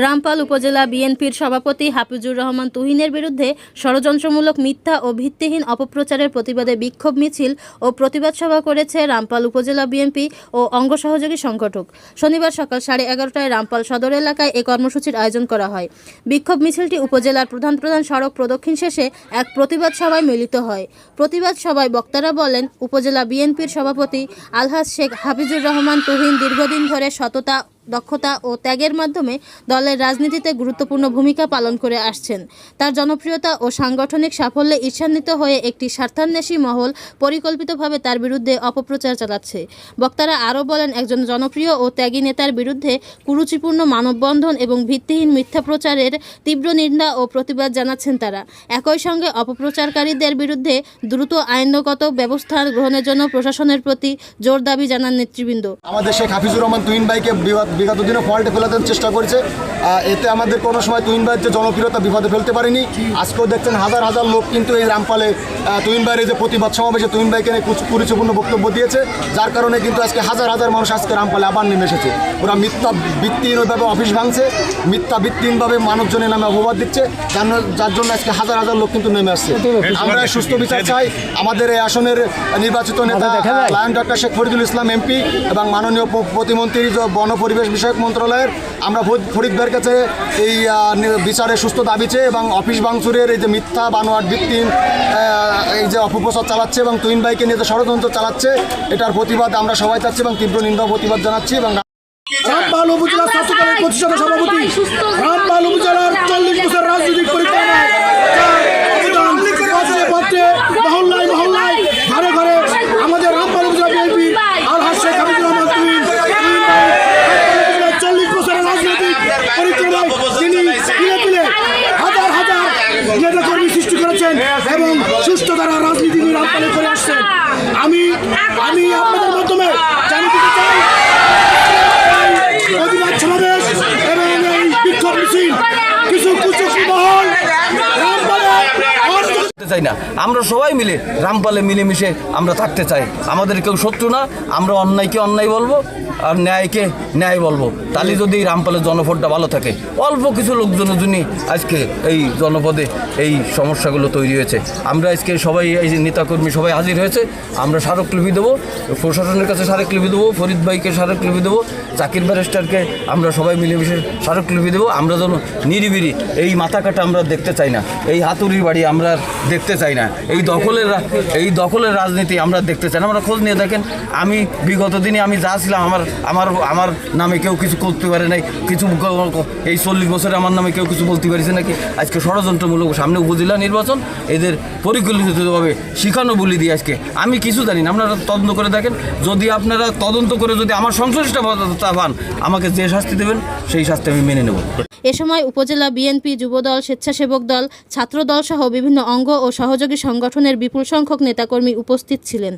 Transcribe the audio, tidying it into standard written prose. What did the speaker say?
রামপাল উপজেলা বিএনপির সভাপতি হাফিজুর রহমান তুহিনের বিরুদ্ধে ষড়যন্ত্রমূলক মিথ্যা ও ভিত্তিহীন অপপ্রচারের প্রতিবাদে বিক্ষোভ মিছিল ও প্রতিবাদ সভা করেছে রামপাল উপজেলা বিএনপি ও অঙ্গ সহযোগী সংগঠক। শনিবার সকাল 11:30টায় রামপাল সদর এলাকায় এ কর্মসূচির আয়োজন করা হয়। বিক্ষোভ মিছিলটি উপজেলার প্রধান সড়ক প্রদক্ষিণ শেষে এক প্রতিবাদ সভায় মিলিত হয়। প্রতিবাদ সভায় বক্তারা বলেন, উপজেলা বিএনপির সভাপতি আলহাজ শেখ হাফিজুর রহমান তুহিন দীর্ঘদিন ধরে সততা, দক্ষতা ও ত্যাগের মাধ্যমে দলের রাজনীতিতে গুরুত্বপূর্ণ ভূমিকা পালন করে আসছেন। তার জনপ্রিয়তা ও সাংগঠনিক সাফল্যে ঈর্ষান্বিত হয়ে একটি স্বার্থান্বেষী মহল পরিকল্পিতভাবে তার বিরুদ্ধে অপপ্রচার চালাচ্ছে। বক্তারা আরও বলেন, একজন জনপ্রিয় ও ত্যাগী নেতার বিরুদ্ধে কুরুচিপূর্ণ মানববন্ধন এবং ভিত্তিহীন মিথ্যা প্রচারের তীব্র নিন্দা ও প্রতিবাদ জানাচ্ছেন তারা। একই সঙ্গে অপপ্রচারকারীদের বিরুদ্ধে দ্রুত আইনগত ব্যবস্থা গ্রহণের জন্য প্রশাসনের প্রতি জোর দাবি জানান নেতৃবৃন্দ। আমাদের শেখ হাফিজুর রহমান তুহিন ভাইকে বিগত দিনে ফল্টে ফেলাতে চেষ্টা করেছে। এতে আমাদের কোনো সময় তুহিন ভাইয়ের যে জনপ্রিয়তা বিপদে ফেলতে পারেনি। আজকেও দেখছেন হাজার হাজার লোক কিন্তু এই রামপালে তুহিন ভাইয়ের যে প্রতিবাদ সমাবেশে তুহিন ভাইকে নিয়ে কুরুচিপূর্ণ বক্তব্য দিয়েছে, যার কারণে কিন্তু আজকে হাজার হাজার মানুষ আজকে রামপালে আবার নেমে এসেছে। ওরা মিথ্যা ভিত্তিহীনভাবে অফিস ভাঙছে, মিথ্যা ভিত্তিহীনভাবে মানুষজনের নামে অপবাদ দিচ্ছে, যার জন্য আজকে হাজার হাজার লোক কিন্তু নেমে আসছে। আমরা সুস্থ বিচার চাই। আমাদের এই আসনের নির্বাচিত নেতা lion doctor Sheikh Faridul Islam MP এবং মাননীয় প্রতিমন্ত্রী বন পরিবেশ বিষয়ক মন্ত্রণালয়ের আমরা ফরিদ ভাইয়ের কাছে এই বিচারের সুস্থ দাবি চেয়ে এবং অফিস ভাঙচুরের এই যে মিথ্যা বানোয়াট ভিত্তিহীন এই যে অপপ্রচার চালাচ্ছে এবং তুহিন ভাইকে নিয়ে যে ষড়যন্ত্র চালাচ্ছে, এটার প্রতিবাদ আমরা সবাই চাচ্ছি এবং তীব্র নিন্দা প্রতিবাদ জানাচ্ছি। এবং রামপাল উপজেলা ছাত্রদলের প্রতিষ্ঠাতা সভাপতি, রামপাল উপজেলার 40 বছর রাজনৈতিক পরিক্রমায় মহল্লায় মহল্লায় ঘরে ঘরে আমাদের রামপাল উপজেলা বিএনপি আলহাজ শেখ হাফিজুর রহমান তুহিন 40 বছরের রাজনৈতিক পরিক্রমায় তিনি তুলে তুলে হাজার হাজার নেতাকর্মী সৃষ্টি করেছেন এবং সুষ্ঠু দ্বারা রাজনীতি রামপালে করে আসছেন। আমি আপনাদের মাধ্যমে জানিয়ে দিতে চাই, প্রতিবাদ সমাবেশ এবং এই বিক্ষোভ মিছিল কিছু কুচক্রী মহল রামপালে চাই না। আমরা সবাই মিলে রামপালে মিলেমিশে আমরা থাকতে চাই। আমাদের কেউ শত্রু না। আমরা অন্যায়কে অন্যায় বলবো আর ন্যায়কে ন্যায় বলবো। তাহলে যদি রামপালের জনপদটা ভালো থাকে, অল্প কিছু লোকজনের জন্য আজকে এই জনপদে এই সমস্যাগুলো তৈরি হয়েছে। আমরা আজকে সবাই এই যে নেতাকর্মী সবাই হাজির হয়েছে, আমরা স্মারকলিপি দেবো, প্রশাসনের কাছে স্মারকলিপি দেবো, ফরিদ ভাইকে স্মারকলিপি দেবো, জাকির ব্যারিস্টারকে আমরা সবাই মিলেমিশে স্মারকলিপি দেবো। আমরা যেন নিরিবিলি এই মাথা কাটা আমরা দেখতে চাই না, এই হাতুড়ির বাড়ি আমরা দেখতে চাই না, এই দখলের রাজনীতি আমরা দেখতে চাই না। আমরা খোঁজ নিয়ে দেখেন, আমি বিগত দিনে আমি যা ছিলাম আমার নামে কেউ কিছু করতে পারে নাই, কিছু এই 40 বছরে আমার নামে কেউ কিছু বলতে পারছে নাকি? আজকে ষড়যন্ত্রমূলক সামনে উপজেলা নির্বাচন, এদের পরিকল্পিতভাবে শিখানো বলি দিয়ে আজকে আমি কিছু জানি না। আপনারা তদন্ত করে দেখেন, যদি আপনারা তদন্ত করে যদি আমার সংশ্লিষ্টতা পান, আমাকে যে শাস্তি দেবেন সেই শাস্তি আমি মেনে নেব। এ সময় উপজেলা বিএনপি, যুবদল, স্বেচ্ছাসেবক দল, ছাত্রদল সহ বিভিন্ন অঙ্গ ও সহযোগী সংগঠনের বিপুল সংখ্যক নেতাকর্মী উপস্থিত ছিলেন।